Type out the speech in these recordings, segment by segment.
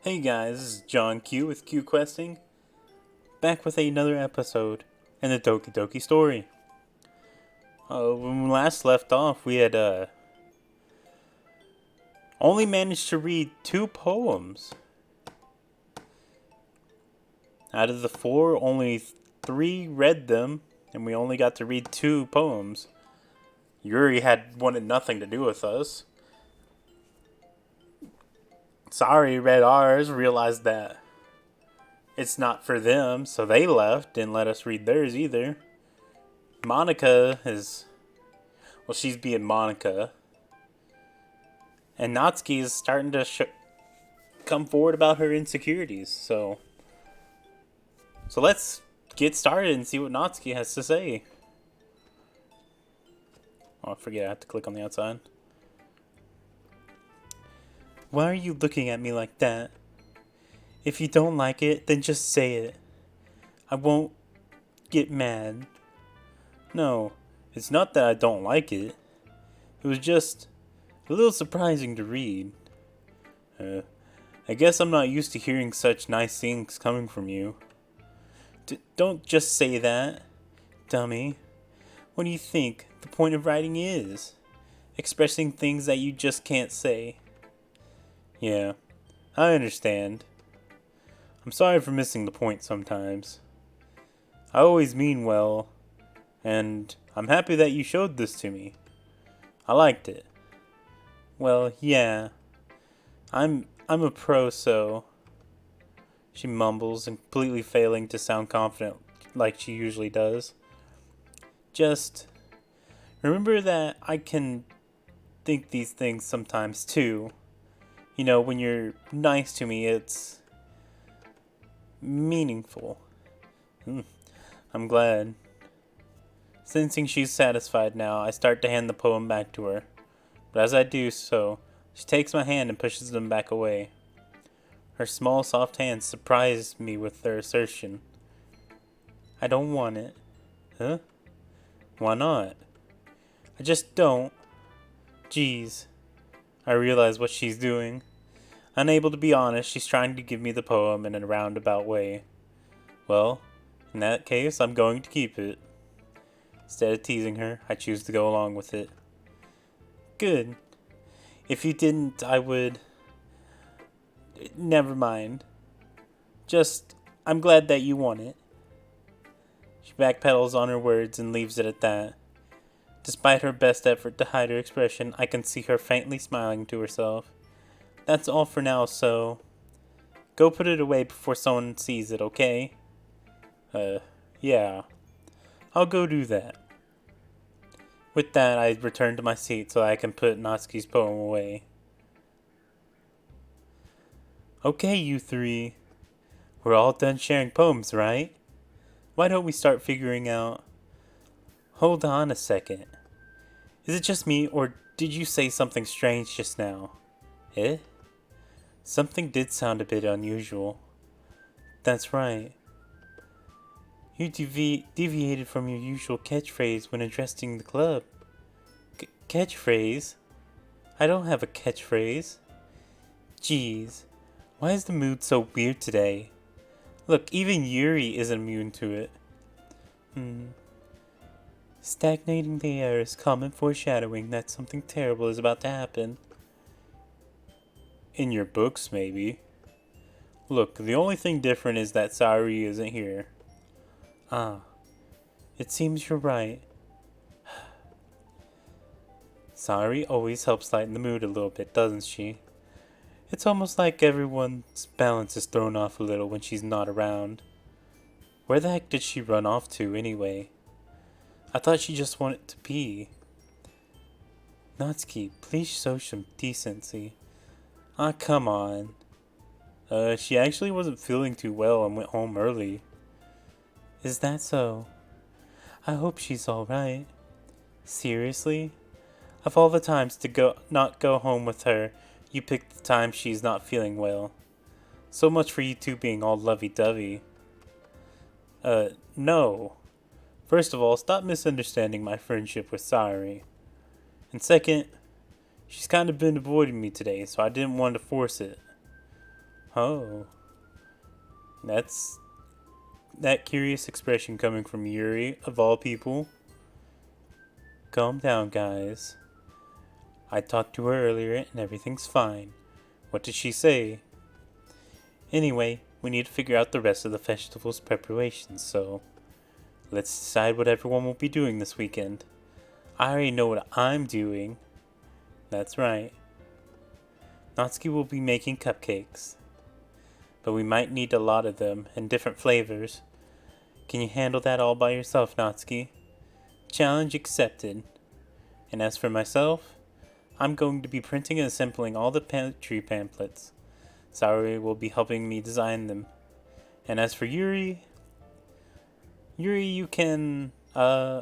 Hey guys, this is John Q with Q Questing, back with another episode in the Doki Doki story. When we last left off, we had only managed to read 2 poems. Out of the 4, only 3 read them, and we only got to read 2 poems. Yuri had wanted nothing to do with us. Sorry, read ours, realized that it's not for them, so they left, didn't let us read theirs either. Monica is, well, she's being Monica. And Natsuki is starting to come forward about her insecurities, so let's get started and see what Natsuki has to say. Oh, I forget, I have to click on the outside. Why are you looking at me like that? If you don't like it, then just say it. I won't get mad. No, it's not that I don't like it. It was just a little surprising to read. I guess I'm not used to hearing such nice things coming from you. Don't just say that, dummy. What do you think the point of writing is? Expressing things that you just can't say. Yeah, I understand. I'm sorry for missing the point sometimes. I always mean well, and I'm happy that you showed this to me. I liked it. Well, yeah. I'm a pro, so she mumbles, completely failing to sound confident like she usually does. Just remember that I can think these things sometimes too. You know, when you're nice to me, it's meaningful. I'm glad. Sensing she's satisfied now, I start to hand the poem back to her. But as I do so, she takes my hand and pushes them back away. Her small, soft hands surprise me with their assertion. I don't want it. Huh? Why not? I just don't. Geez. I realize what she's doing. Unable to be honest, she's trying to give me the poem in a roundabout way. Well, in that case, I'm going to keep it. Instead of teasing her, I choose to go along with it. Good. If you didn't, I would... Never mind. Just, I'm glad that you want it. She backpedals on her words and leaves it at that. Despite her best effort to hide her expression, I can see her faintly smiling to herself. That's all for now, so... Go put it away before someone sees it, okay? Yeah. I'll go do that. With that, I return to my seat so I can put Natsuki's poem away. Okay, you 3. We're all done sharing poems, right? Why don't we start figuring out... Hold on a second. Is it just me, or did you say something strange just now? Eh? Something did sound a bit unusual. That's right. You deviated from your usual catchphrase when addressing the club. Catchphrase? I don't have a catchphrase. Jeez, why is the mood so weird today? Look, even Yuri isn't immune to it. Stagnating the air is common foreshadowing that something terrible is about to happen. In your books, maybe. Look, the only thing different is that Sari isn't here. Ah, it seems you're right. Sari always helps lighten the mood a little bit, doesn't she? It's almost like everyone's balance is thrown off a little when she's not around. Where the heck did she run off to, anyway? I thought she just wanted to be. Natsuki, please show some decency. Ah, come on. She actually wasn't feeling too well and went home early. Is that so? I hope she's alright. Seriously? Of all the times to not go home with her, you picked the time she's not feeling well. So much for you two being all lovey-dovey. No. First of all, stop misunderstanding my friendship with Sari. And second, she's kind of been avoiding me today, so I didn't want to force it. Oh, that's that curious expression coming from Yuri, of all people. Calm down, guys. I talked to her earlier and everything's fine. What did she say? Anyway, we need to figure out the rest of the festival's preparations, so let's decide what everyone will be doing this weekend. I already know what I'm doing. That's right. Natsuki will be making cupcakes. But we might need a lot of them, and different flavors. Can you handle that all by yourself, Natsuki? Challenge accepted. And as for myself, I'm going to be printing and assembling all the pantry pamphlets. Saori will be helping me design them. And as for Yuri, you can, Guys,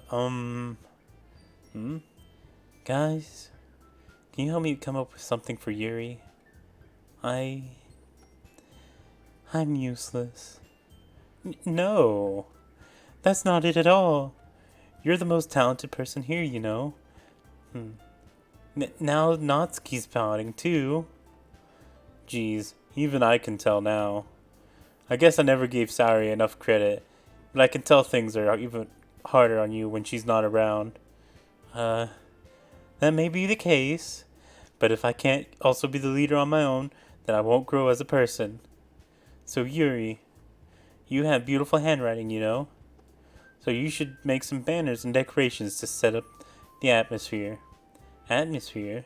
can you help me come up with something for Yuri? I'm useless. No, that's not it at all. You're the most talented person here, you know. Now Natsuki's pouting too. Geez, even I can tell now. I guess I never gave Saori enough credit, but I can tell things are even harder on you when she's not around. That may be the case, but if I can't also be the leader on my own, then I won't grow as a person. So Yuri, you have beautiful handwriting, you know. So you should make some banners and decorations to set up the atmosphere. Atmosphere?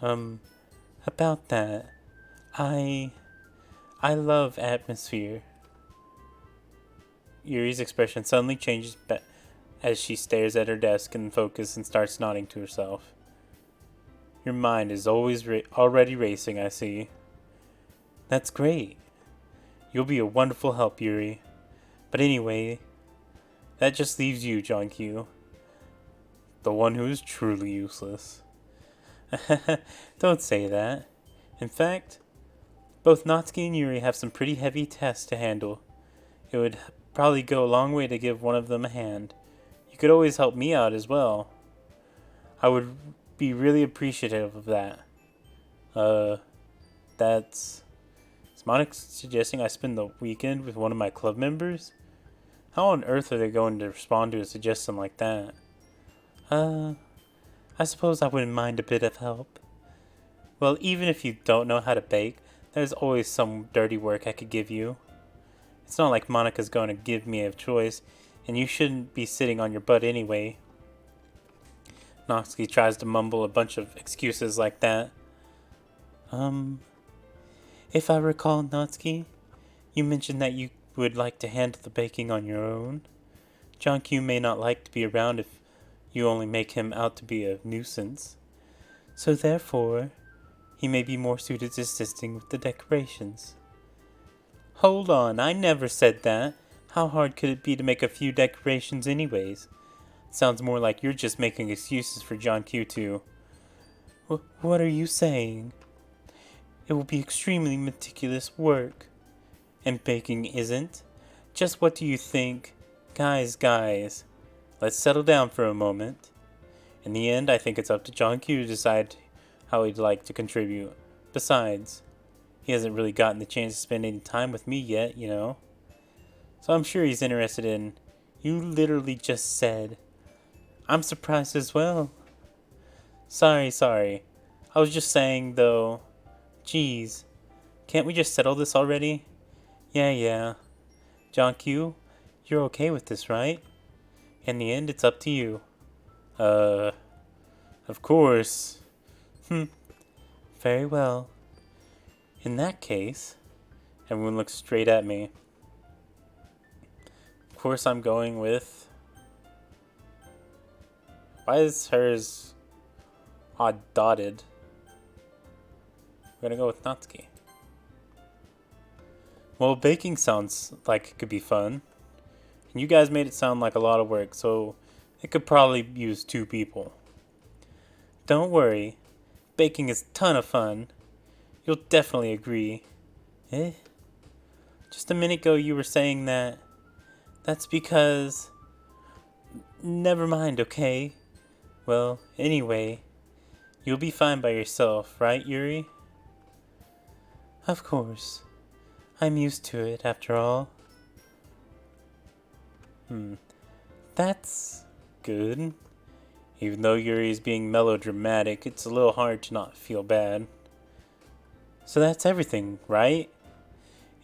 About that, I love atmosphere. Yuri's expression suddenly changes as she stares at her desk in focus and starts nodding to herself. Your mind is always already racing, I see. That's great. You'll be a wonderful help, Yuri. But anyway, that just leaves you, John Q. The one who is truly useless. Don't say that. In fact, both Natsuki and Yuri have some pretty heavy tests to handle. It would probably go a long way to give one of them a hand. You could always help me out as well. I would be really appreciative of that. That's... Is Monica suggesting I spend the weekend with one of my club members? How on earth are they going to respond to a suggestion like that? I suppose I wouldn't mind a bit of help. Well, even if you don't know how to bake, there's always some dirty work I could give you. It's not like Monica's going to give me a choice, and you shouldn't be sitting on your butt anyway. Natsuki tries to mumble a bunch of excuses like that. If I recall, Natsuki, you mentioned that you would like to handle the baking on your own. John Q may not like to be around if you only make him out to be a nuisance. So therefore, he may be more suited to assisting with the decorations. Hold on, I never said that. How hard could it be to make a few decorations anyways? Sounds more like you're just making excuses for John Q too. What are you saying? It will be extremely meticulous work. And baking isn't? Just what do you think? Guys, let's settle down for a moment. In the end, I think it's up to John Q to decide how he'd like to contribute. Besides, he hasn't really gotten the chance to spend any time with me yet, you know. So I'm sure he's interested in... You literally just said... I'm surprised as well. Sorry. I was just saying, though... Geez, can't we just settle this already? Yeah. John Q, you're okay with this, right? In the end, it's up to you. Of course. Very well. In that case, everyone looks straight at me. Of course I'm going with... Why is hers odd dotted? I'm gonna go with Natsuki. Well, baking sounds like it could be fun. And you guys made it sound like a lot of work, so it could probably use 2 people. Don't worry. Baking is a ton of fun. You'll definitely agree. Eh? Just a minute ago you were saying that... That's because... Never mind, okay? Well, anyway... You'll be fine by yourself, right, Yuri? Of course. I'm used to it, after all. That's good. Even though Yuri is being melodramatic, it's a little hard to not feel bad. So that's everything, right?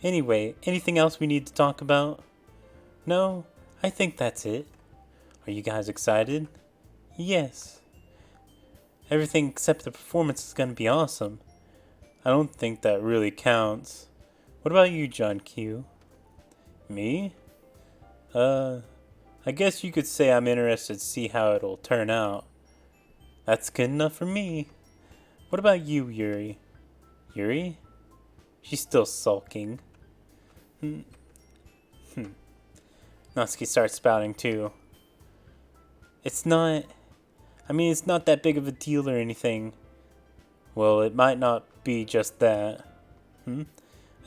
Anyway, anything else we need to talk about? No, I think that's it. Are you guys excited? Yes. Everything except the performance is going to be awesome. I don't think that really counts. What about you, John Q? Me? I guess you could say I'm interested to see how it'll turn out. That's good enough for me. What about you, Yuri? Yuri? She's still sulking. Natsuki starts spouting too. It's not that big of a deal or anything. Well, it might not be just that. I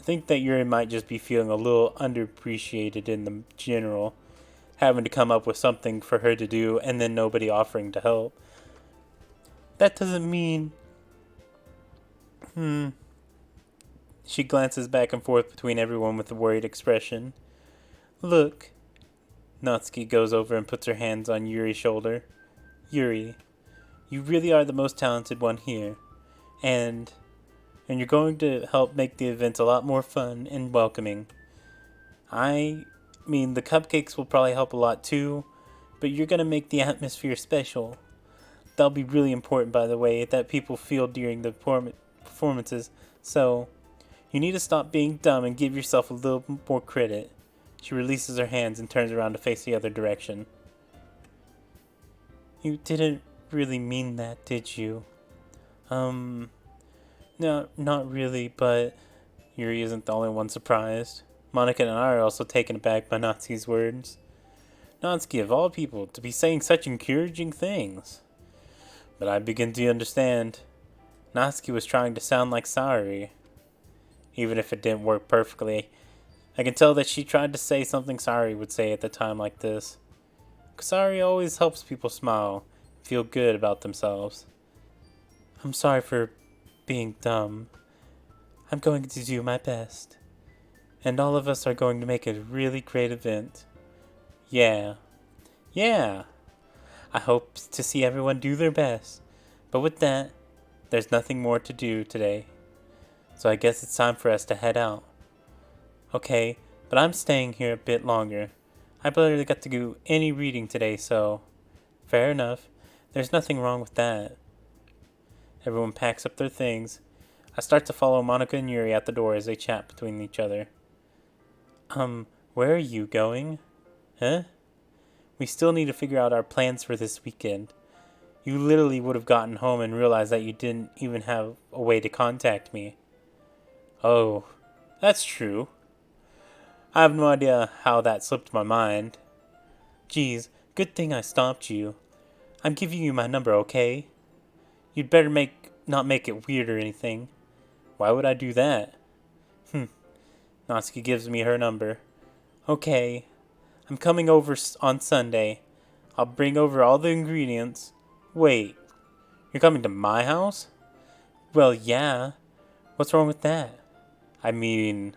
think that Yuri might just be feeling a little underappreciated in the general, having to come up with something for her to do and then nobody offering to help. That doesn't mean... She glances back and forth between everyone with a worried expression. Look. Natsuki goes over and puts her hands on Yuri's shoulder. Yuri, you really are the most talented one here. And you're going to help make the event a lot more fun and welcoming. I mean, the cupcakes will probably help a lot too, but you're going to make the atmosphere special. That'll be really important, by the way, that people feel during the performances. So, you need to stop being dumb and give yourself a little more credit. She releases her hands and turns around to face the other direction. You didn't really mean that, did you? No, not really, but Yuri isn't the only one surprised. Monica and I are also taken aback by Natsuki's words. Natsuki, of all people, to be saying such encouraging things. But I begin to understand. Natsuki was trying to sound like Sari. Even if it didn't work perfectly, I can tell that she tried to say something Sari would say at a time like this. Sari always helps people smile, feel good about themselves. I'm sorry for being dumb. I'm going to do my best. And all of us are going to make a really great event. Yeah. I hope to see everyone do their best. But with that, there's nothing more to do today. So I guess it's time for us to head out. Okay, but I'm staying here a bit longer. I barely got to do any reading today, so... Fair enough. There's nothing wrong with that. Everyone packs up their things. I start to follow Monica and Yuri out the door as they chat between each other. Where are you going? Huh? We still need to figure out our plans for this weekend. You literally would have gotten home and realized that you didn't even have a way to contact me. Oh, that's true. I have no idea how that slipped my mind. Geez, good thing I stopped you. I'm giving you my number, okay? You'd better not make it weird or anything. Why would I do that? Natsuki gives me her number. Okay, I'm coming over on Sunday. I'll bring over all the ingredients. Wait, you're coming to my house? Well, yeah. What's wrong with that? I mean,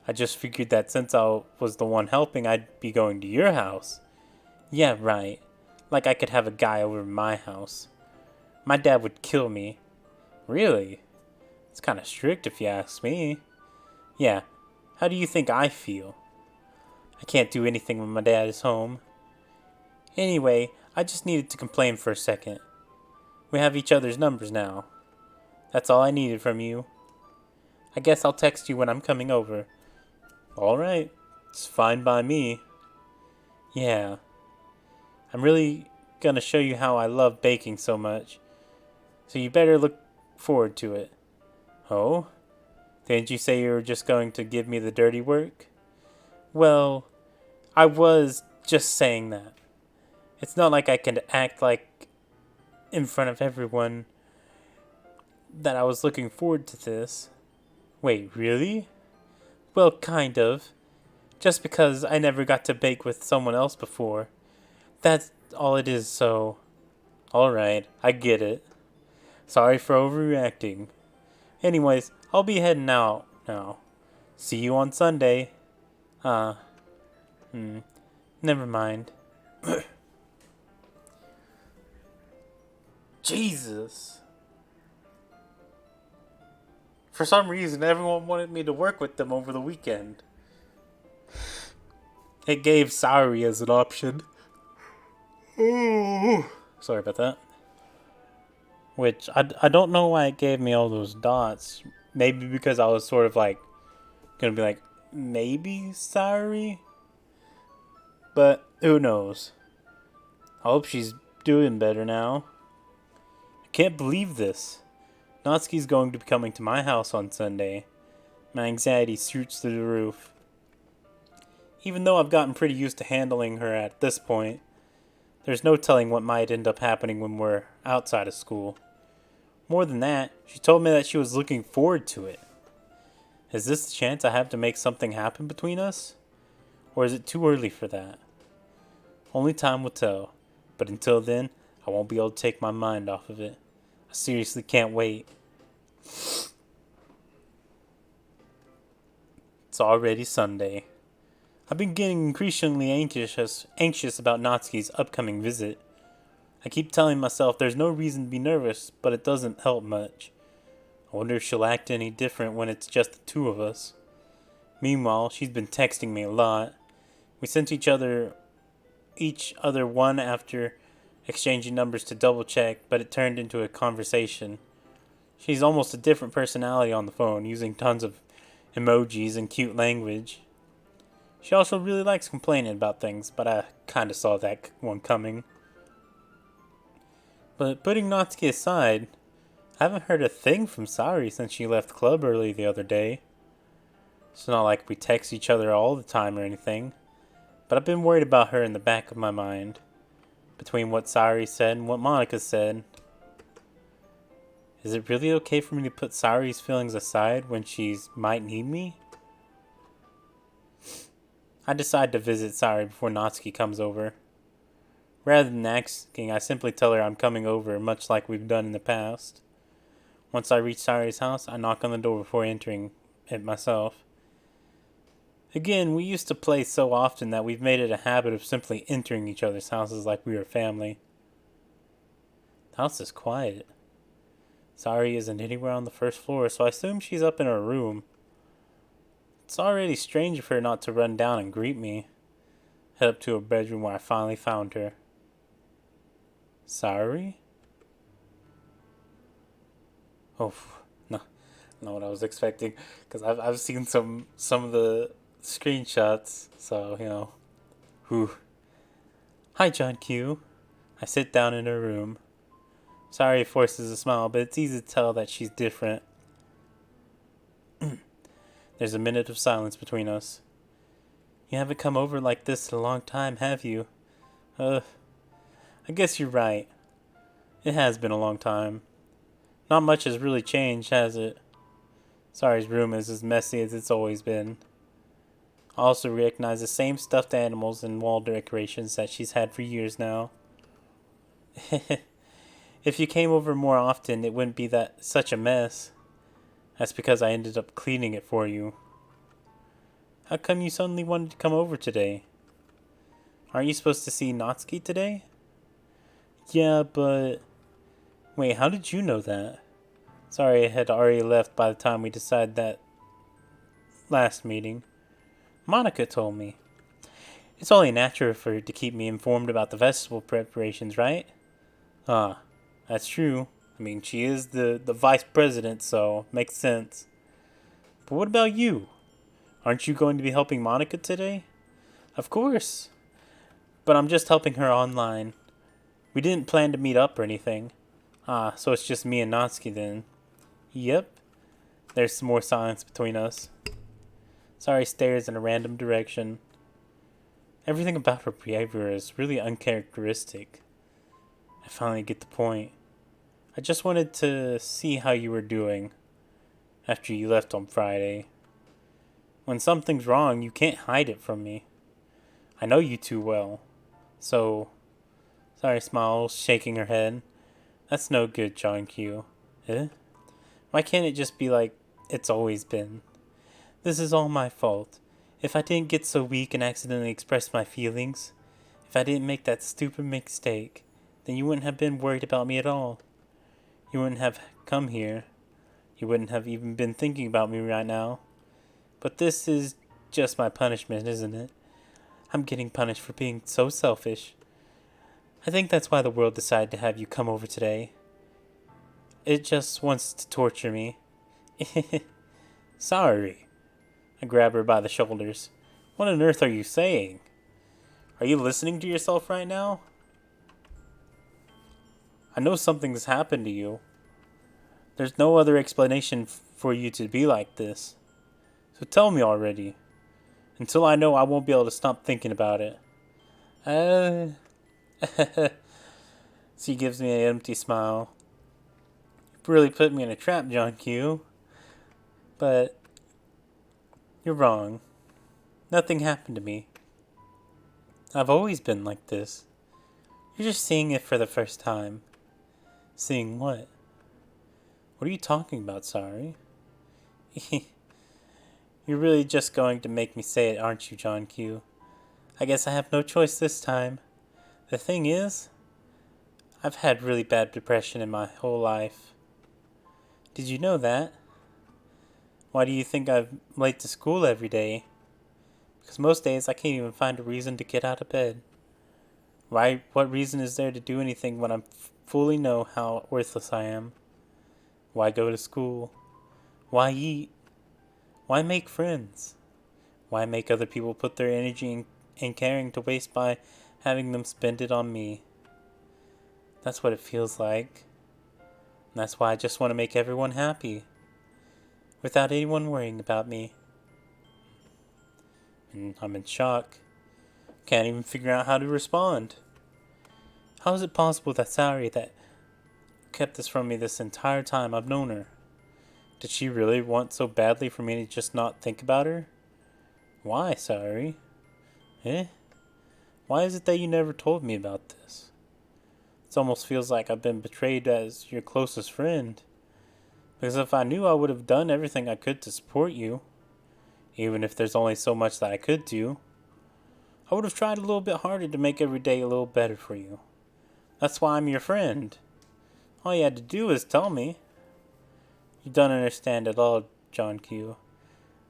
I just figured that since I was the one helping, I'd be going to your house. Yeah, right. Like I could have a guy over at my house. My dad would kill me. Really? It's kind of strict if you ask me. Yeah, how do you think I feel? I can't do anything when my dad is home. Anyway, I just needed to complain for a second. We have each other's numbers now. That's all I needed from you. I guess I'll text you when I'm coming over. Alright, it's fine by me. Yeah. I'm really gonna show you how I love baking so much. So you better look forward to it. Oh? Didn't you say you were just going to give me the dirty work? Well, I was just saying that. It's not like I can act like in front of everyone that I was looking forward to this. Wait, really? Well, kind of. Just because I never got to bake with someone else before. That's all it is, so... Alright, I get it. Sorry for overreacting. Anyways, I'll be heading out now. See you on Sunday. Uh, never mind. Jesus. For some reason, everyone wanted me to work with them over the weekend. It gave Sari as an option. Ooh. Sorry about that. Which, I don't know why it gave me all those dots. Maybe because I was sort of like, gonna be like, maybe Sari? But who knows? I hope she's doing better now. I can't believe this. Natsuki's going to be coming to my house on Sunday. My anxiety shoots through the roof. Even though I've gotten pretty used to handling her at this point, there's no telling what might end up happening when we're outside of school. More than that, she told me that she was looking forward to it. Is this the chance I have to make something happen between us? Or is it too early for that? Only time will tell. But until then, I won't be able to take my mind off of it. I seriously can't wait. It's already Sunday. I've been getting increasingly anxious about Natsuki's upcoming visit. I keep telling myself there's no reason to be nervous, but it doesn't help much. I wonder if she'll act any different when it's just the two of us. Meanwhile, she's been texting me a lot. We sent each other one after exchanging numbers to double check, but it turned into a conversation. She's almost a different personality on the phone, using tons of emojis and cute language. She also really likes complaining about things, but I kinda saw that one coming. But putting Natsuki aside, I haven't heard a thing from Sari since she left club early the other day. It's not like we text each other all the time or anything, but I've been worried about her in the back of my mind. Between what Sari said and what Monica said. Is it really okay for me to put Sari's feelings aside when she might need me? I decide to visit Sari before Natsuki comes over. Rather than asking, I simply tell her I'm coming over, much like we've done in the past. Once I reach Sari's house, I knock on the door before entering it myself. Again, we used to play so often that we've made it a habit of simply entering each other's houses like we were family. The house is quiet. Sari isn't anywhere on the first floor, so I assume she's up in her room. It's already strange of her not to run down and greet me. Head up to her bedroom where I finally found her. Sari? Oh, no, not what I was expecting. Because I've seen some of the screenshots, so, you know. Whew. Hi, John Q. I sit down in her room. Sari forces a smile, but it's easy to tell that she's different. There's a minute of silence between us. You haven't come over like this in a long time, have you? I guess you're right. It has been a long time. Not much has really changed, has it? Sari's room is as messy as it's always been. I also recognize the same stuffed animals and wall decorations that she's had for years now. If you came over more often, it wouldn't be that such a mess. That's because I ended up cleaning it for you. How come you suddenly wanted to come over today? Aren't you supposed to see Natsuki today? Yeah, but... Wait, how did you know that? Sorry, I had already left by the time we decided that last meeting. Monica told me. It's only natural for her to keep me informed about the festival preparations, right? Ah, that's true. I mean, she is the vice president, so makes sense. But what about you? Aren't you going to be helping Monica today? Of course. But I'm just helping her online. We didn't plan to meet up or anything. Ah, so it's just me and Natsuki then. Yep. There's some more silence between us. Sari stares in a random direction. Everything about her behavior is really uncharacteristic. I finally get the point. I just wanted to see how you were doing after you left on Friday. When something's wrong, you can't hide it from me. I know you too well. So, Sari smiles, shaking her head. That's no good, John Q. Eh? Why can't it just be like it's always been. This is all my fault. If I didn't get so weak and accidentally express my feelings, if I didn't make that stupid mistake, then you wouldn't have been worried about me at all. You wouldn't have come here. You wouldn't have even been thinking about me right now. But this is just my punishment, isn't it? I'm getting punished for being so selfish. I think that's why the world decided to have you come over today. It just wants to torture me. Sorry. I grab her by the shoulders. What on earth are you saying? Are you listening to yourself right now? I know something's happened to you. There's no other explanation for you to be like this. So tell me already. Until I know, I won't be able to stop thinking about it. She gives me an empty smile. You've really put me in a trap, John Q. But you're wrong. Nothing happened to me. I've always been like this. You're just seeing it for the first time. Seeing what? What are you talking about, sorry? You're really just going to make me say it, aren't you, John Q? I guess I have no choice this time. The thing is, I've had really bad depression in my whole life. Did you know that? Why do you think I'm late to school every day? Because most days I can't even find a reason to get out of bed. Why? What reason is there to do anything when I fully know how worthless I am? Why go to school? Why eat? Why make friends? Why make other people put their energy and caring to waste by having them spend it on me? That's what it feels like. And that's why I just want to make everyone happy, without anyone worrying about me. And I'm in shock. Can't even figure out how to respond. How is it possible that Sari that kept this from me this entire time I've known her? Did she really want so badly for me to just not think about her? Why, Sari? Why is it that you never told me about this? It almost feels like I've been betrayed as your closest friend. Because if I knew, I would have done everything I could to support you. Even if there's only so much that I could do. I would have tried a little bit harder to make every day a little better for you. That's why I'm your friend. All you had to do was tell me. You don't understand at all, John Q.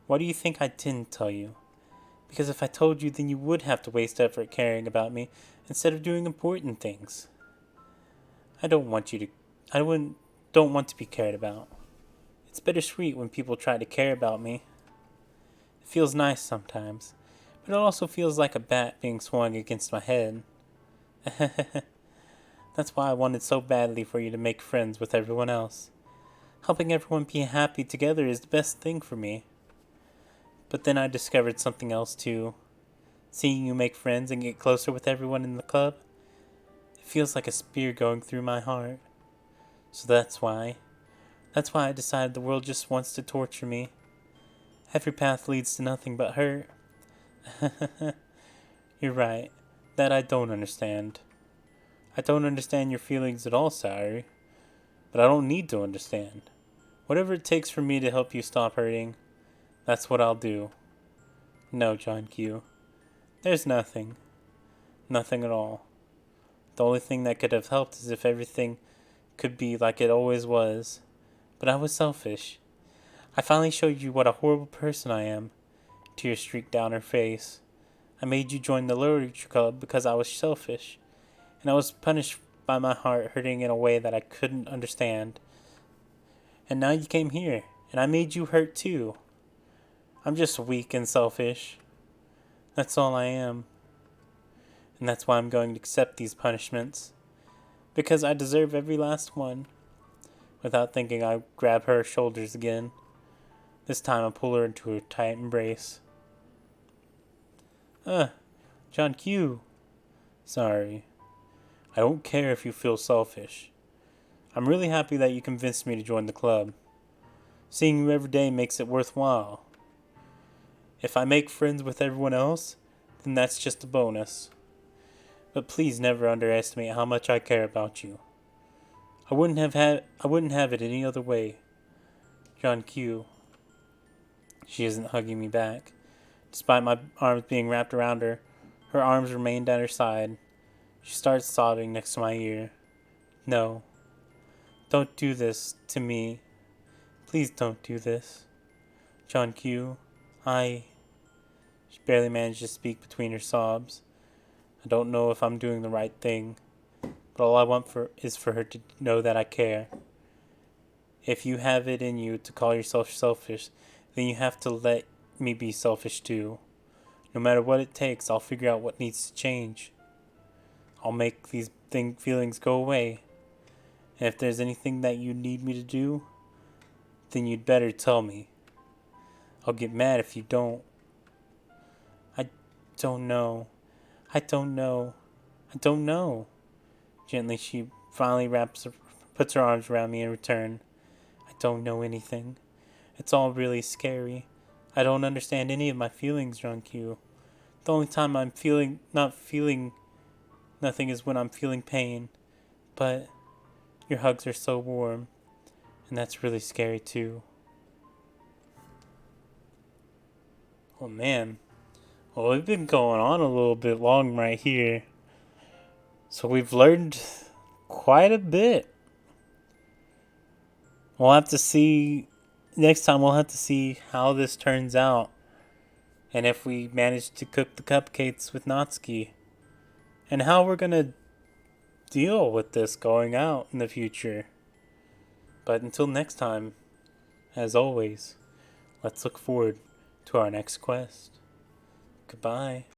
Why do you think I didn't tell you? Because if I told you, then you would have to waste effort caring about me instead of doing important things. I don't want to be cared about. It's bittersweet when people try to care about me. It feels nice sometimes, but it also feels like a bat being swung against my head. That's why I wanted so badly for you to make friends with everyone else. Helping everyone be happy together is the best thing for me. But then I discovered something else too. Seeing you make friends and get closer with everyone in the club, it feels like a spear going through my heart. So that's why I decided the world just wants to torture me. Every path leads to nothing but hurt. You're right. That I don't understand. I don't understand your feelings at all, Sari. But I don't need to understand. Whatever it takes for me to help you stop hurting, that's what I'll do. No, John Q. There's nothing. Nothing at all. The only thing that could have helped is if everything could be like it always was. But I was selfish. I finally showed you what a horrible person I am. Tears streaked down her face. I made you join the literature club because I was selfish. And I was punished by my heart hurting in a way that I couldn't understand. And now you came here, and I made you hurt too. I'm just weak and selfish. That's all I am. And that's why I'm going to accept these punishments. Because I deserve every last one. Without thinking, I grab her shoulders again. This time I pull her into a tight embrace. John Q. Sorry. I don't care if you feel selfish. I'm really happy that you convinced me to join the club. Seeing you every day makes it worthwhile. If I make friends with everyone else, then that's just a bonus. But please never underestimate how much I care about you. I wouldn't have it any other way. John Q. She isn't hugging me back. Despite my arms being wrapped around her, her arms remained at her side. She starts sobbing next to my ear. No, don't do this to me. Please don't do this. John Q, She barely managed to speak between her sobs. I don't know if I'm doing the right thing, but all I want is for her to know that I care. If you have it in you to call yourself selfish, then you have to let me be selfish too. No matter what it takes, I'll figure out what needs to change. I'll make these feelings go away. And if there's anything that you need me to do, then you'd better tell me. I'll get mad if you don't. I don't know. I don't know. I don't know. Gently, she finally puts her arms around me in return. I don't know anything. It's all really scary. I don't understand any of my feelings, Q. The only time I'm not feeling nothing is when I'm feeling pain. But your hugs are so warm, and that's really scary too. Oh man. Well, we've been going on a little bit long right here. So we've learned quite a bit. We'll have to see, next time we'll have to see how this turns out. And if we manage to cook the cupcakes with Natsuki. And how we're going to deal with this going out in the future. But until next time, as always, let's look forward to our next quest. Goodbye.